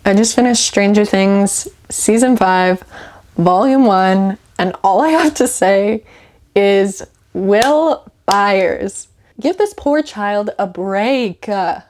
I just finished Stranger Things Season 5, Volume 1, and all I have to say is Will Byers. Give this poor child a break. Hey,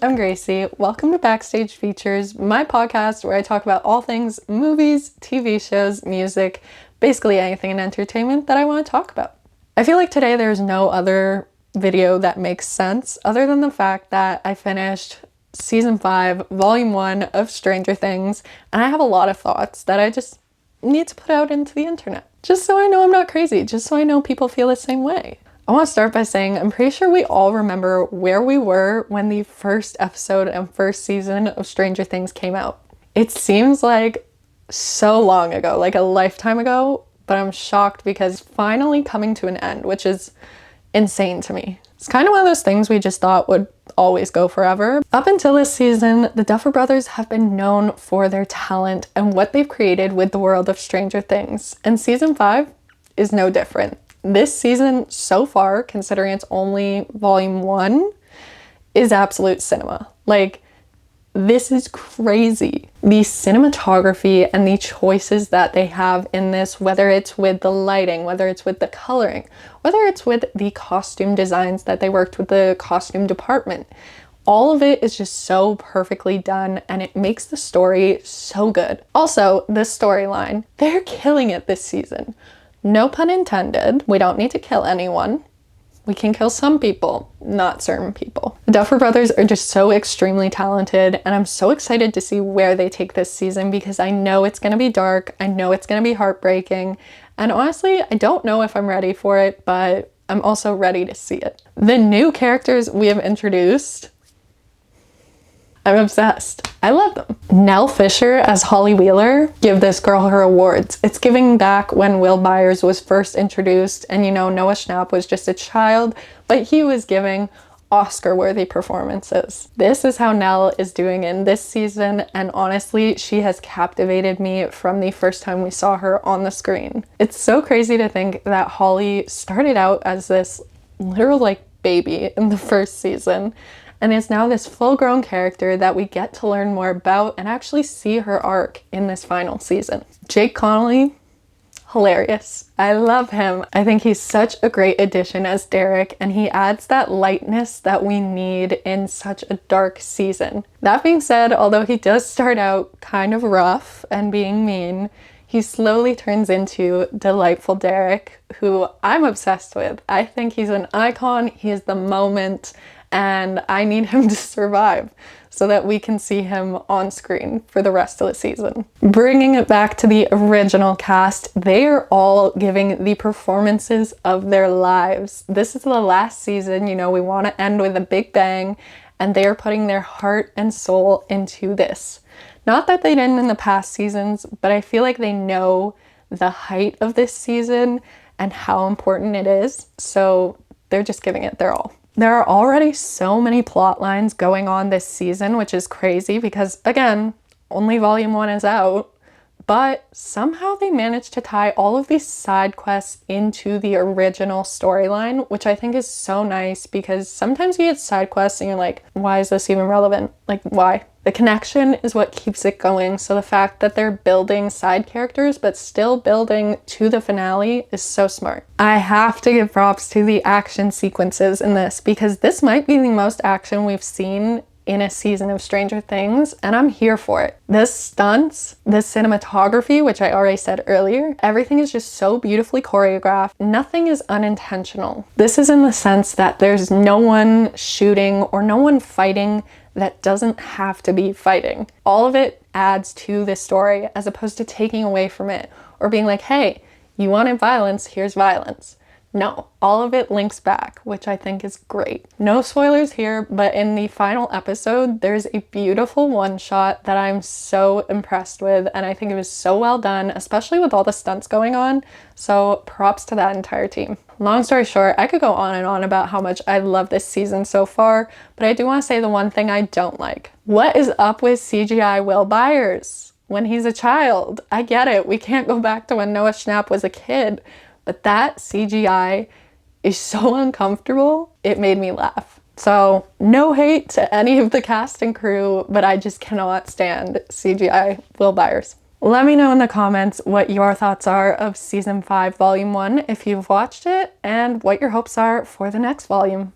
I'm Gracie. Welcome to Backstage Features, my podcast where I talk about all things movies, TV shows, music, basically anything in entertainment that I want to talk about. I feel like today there's no other video that makes sense other than the fact that I finished Season 5, Volume 1 of Stranger Things, and I have a lot of thoughts that I just need to put out into the internet. Just so I know I'm not crazy, just so I know people feel the same way. I want to start by saying I'm pretty sure we all remember where we were when the first episode and first season of Stranger Things came out. It seems like so long ago, like a lifetime ago, but I'm shocked because it's finally coming to an end, which is insane to me. It's kind of one of those things we just thought would always go forever. Up until this season, the Duffer Brothers have been known for their talent and what they've created with the world of Stranger Things, and Season 5 is no different. This season so far, considering it's only Volume 1, is absolute cinema. Like, this is crazy. The cinematography and the choices that they have in this, whether it's with the lighting, whether it's with the coloring, whether it's with the costume designs that they worked with the costume department, all of it is just so perfectly done and it makes the story so good. Also, the storyline, they're killing it this season. No pun intended. We don't need to kill anyone. We can kill some people, not certain people. The Duffer Brothers are just so extremely talented, and I'm so excited to see where they take this season because I know it's gonna be dark, I know it's gonna be heartbreaking, and honestly, I don't know if I'm ready for it, but I'm also ready to see it. The new characters we have introduced, I'm obsessed. I love them. Nell Fisher as Holly Wheeler, give this girl her awards. It's giving back when Will Byers was first introduced and Noah Schnapp was just a child, but he was giving Oscar-worthy performances. This is how Nell is doing in this season, and honestly, she has captivated me from the first time we saw her on the screen. It's so crazy to think that Holly started out as this literal baby in the first season, and is now this full-grown character that we get to learn more about and actually see her arc in this final season. Jake Connolly, hilarious. I love him. I think he's such a great addition as Derek, and he adds that lightness that we need in such a dark season. That being said, although he does start out kind of rough and being mean, he slowly turns into delightful Derek, who I'm obsessed with. I think he's an icon, he is the moment, and I need him to survive so that we can see him on screen for the rest of the season. Bringing it back to the original cast, they are all giving the performances of their lives. This is the last season, we want to end with a big bang, and they are putting their heart and soul into this. Not that they didn't in the past seasons, but I feel like they know the height of this season and how important it is, so they're just giving it their all. There are already so many plot lines going on this season, which is crazy because, again, only Volume 1 is out, but somehow they managed to tie all of these side quests into the original storyline, which I think is so nice because sometimes you get side quests and you're like, why is this even relevant? Like, why? The connection is what keeps it going, so the fact that they're building side characters but still building to the finale is so smart. I have to give props to the action sequences in this because this might be the most action we've seen in a season of Stranger Things, and I'm here for it. The stunts, the cinematography, which I already said earlier, everything is just so beautifully choreographed. Nothing is unintentional. This is in the sense that there's no one shooting or no one fighting that doesn't have to be fighting. All of it adds to this story as opposed to taking away from it or being like, hey, you wanted violence, here's violence. No, all of it links back, which I think is great. No spoilers here, but in the final episode, there's a beautiful one-shot that I'm so impressed with, and I think it was so well done, especially with all the stunts going on, so props to that entire team. Long story short, I could go on and on about how much I love this season so far, but I do want to say the one thing I don't like. What is up with CGI Will Byers when he's a child? I get it, we can't go back to when Noah Schnapp was a kid, but that CGI is so uncomfortable, it made me laugh. So no hate to any of the cast and crew, but I just cannot stand CGI Will Byers. Let me know in the comments what your thoughts are of season 5 volume 1 if you've watched it, and what your hopes are for the next volume.